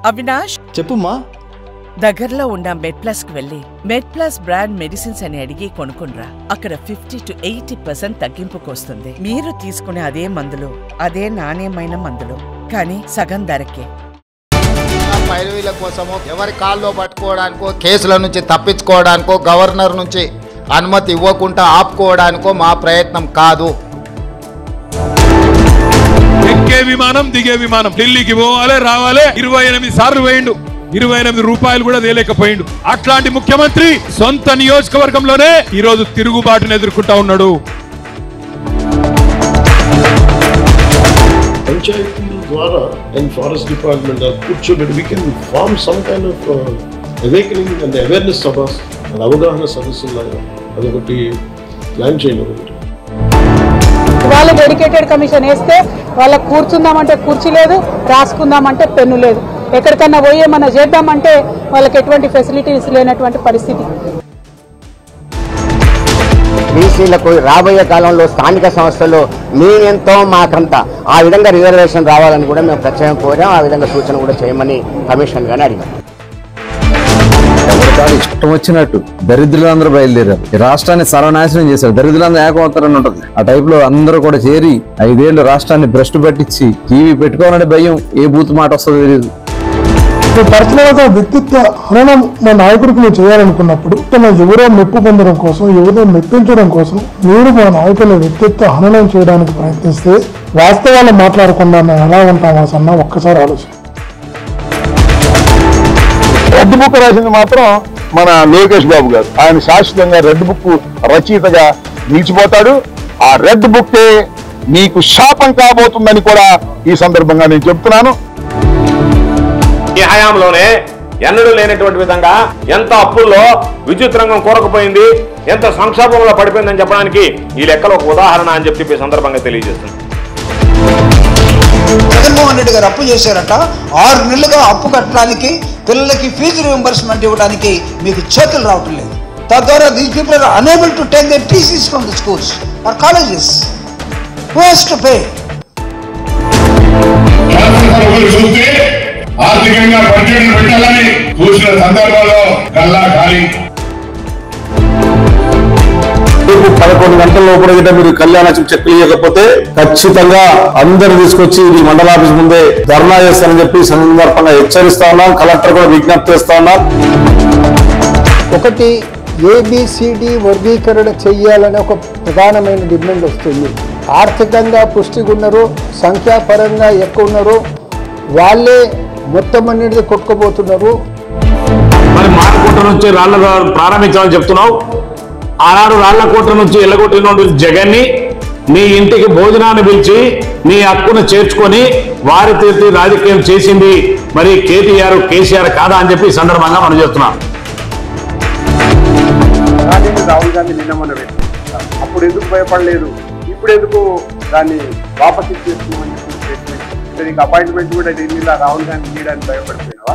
అవినాష్ చెప్పుమా. దగ్గరలో ఉన్న మెడ్ప్లస్ కు వెళ్ళి మెడ్ప్లస్ బ్రాండ్ మెడిసిన్స్ అని అడిగి కొనుక్కునరా. అక్కడ 50 to 80% తగ్గింపుకు వస్తుంది. మీరు తీసుకునే అదే మందులు, అదే నాణ్యమైన మందులు, కానీ సగం ధరకే. పైరవీల కోసమో ఎవరి కాల్లో పట్టుకోవడానికో, కేసుల నుంచి తప్పించుకోవడానికో, గవర్నర్ నుంచి అనుమతి ఇవ్వకుండా ఆపుకోవడానికో మా ప్రయత్నం కాదు. ఎక్కే విమానం దిగే విమానం ఢిల్లీకి పోవాలి రావాలి 28 సార్లు వేయండు, 28 రూపాయలు కూడా తేలేకపోయిండు. అట్లాంటి ముఖ్యమంత్రి సొంత నియోజకవర్గంలోనే ఈ రోజు తిరుగుబాటును ఎదుర్కొంటా ఉన్నాడు. పంచాయతీల ద్వారా అండ్ ఫారెస్ట్ డిపార్ట్మెంట్ కూర్చోబెట్టి we can form some kind of awakening and awareness సభస్ అండ్ అవగాహన సదస్సులాగా అదొకటి ప్లాన్ చేయండి. ఒకటి వాళ్ళు డెడికేటెడ్ కమిషన్ వేస్తే వాళ్ళకి కూర్చుందామంటే కుర్చీ లేదు, రాసుకుందామంటే పెన్ను లేదు. ఎక్కడికన్నా పోయి ఏమన్నా చేద్దామంటే వాళ్ళకి ఎటువంటి ఫెసిలిటీస్ లేనటువంటి పరిస్థితి. బీసీలకు రాబోయే కాలంలో స్థానిక సంస్థల్లో మేమెంతో మాకంత ఆ విధంగా రిజర్వేషన్ రావాలని కూడా మేము ప్రత్యేకం కోరాం. ఆ విధంగా సూచన కూడా చేయమని కమిషన్ గానే అడిగాం. ఇష్టం వచ్చినట్టు దరిద్రులందరూ బయలుదేరారు, ఈ రాష్ట్రాన్ని సర్వనాశనం చేశారు. దరిద్రులందరూ ఏకమవుతారని ఉంటది. ఆ టైప్ లో అందరూ కూడా చేరి 5 ఏళ్లు రాష్ట్రాన్ని భ్రష్టు పట్టించి టీవీ పెట్టుకోవాలంటే భయం, ఏ బూత్ మాట వస్తుందో తెలియదు. పర్సనల్ గా వ్యక్తిత్వ హననం మా నాయకుడికి మేము చేయాలనుకున్నప్పుడు ఎవరో మెప్పు పొందడం కోసం, ఎవరో మెప్పించడం కోసం మీరు మా నాయకుల వ్యక్తిత్వ హననం చేయడానికి ప్రయత్నిస్తే వాస్తవాలు మాట్లాడకుండా మేము ఎలా ఉంటామా సన్న ఒక్కసారి ఆలోచన. రెడ్ బుక్ రాసింది మాత్రం మన లోకేష్ బాబు గారు. ఆయన శాశ్వతంగా రెడ్ బుక్ రచయితగా నిలిచిపోతాడు. ఆ రెడ్ బుక్కే మీకు శాపం కాబోతుందని కూడా ఈ సందర్భంగా నేను చెప్తున్నాను. ఈ హయాంలోనే ఎన్నడూ లేనటువంటి విధంగా ఎంత అప్పుల్లో విద్యుత్ రంగం కూరకపోయింది, ఎంత సంక్షోభంలో పడిపోయిందని చెప్పడానికి ఈ లెక్కలో ఒక ఉదాహరణ అని చెప్పి సందర్భంగా తెలియజేస్తున్నాను. జగన్మోహన్ రెడ్డి గారు అప్పు చేశారట. 6 నెలలుగా అప్పు కట్టడానికి, పిల్లలకి ఫీజు రియంబర్స్మెంట్ ఇవ్వడానికి మీకు చేతులు రావటం లేదు. తద్వారా these people are unable to take their TCs from the schools or colleges. Who has to pay? ఆర్థికంగా బడ్జెట్ పెట్టాలని చూసిన సందర్భంలో కల్లా ఖాళీ. 11 గంటల లోపల మీరు కళ్యాణం చెక్కులు ఇవ్వకపోతే ఖచ్చితంగా అందరు తీసుకొచ్చి ఈ మండల ఆఫీస్ ముందే ధర్నా చేస్తారని చెప్పి సందర్భంగా హెచ్చరిస్తా ఉన్నాం. కలెక్టర్ కూడా విజ్ఞప్తి చేస్తా ఉన్నాం. ఒకటి ఏబిసిడి వర్గీకరణ చెయ్యాలనే ఒక ప్రధానమైన డిమాండ్ వస్తుంది. ఆర్థికంగా పుష్టిగా ఉన్నారు, సంఖ్యాపరంగా ఎక్కువ ఉన్నారు, వాళ్ళే మొత్తం అనేది కొట్టుకోబోతున్నారు. మరి మాటకోట నుంచి రాళ్ల ప్రారంభించాలని చెప్తున్నావు. ఆనాడు రాళ్లకోట నుంచి ఎల్లగొట్టిన జగన్ని మీ ఇంటికి భోజనాన్ని పిలిచి మీ హక్కును చేర్చుకొని వారి తీర్చి రాజకీయం చేసింది మరి కేటీఆర్ కేసీఆర్ కాదా అని చెప్పి ఈ సందర్భంగా మనం చేస్తున్నాం. రాహుల్ గాంధీ నిన్న మొన్న అప్పుడు ఎందుకు భయపడలేదు, ఇప్పుడు ఎందుకు దాన్ని వాపసు చేసుకున్నామని చెప్పి అపాయింట్మెంట్ కూడా ఢిల్లీలో రాహుల్ గాంధీ చేయడానికి భయపడిపోయినావా?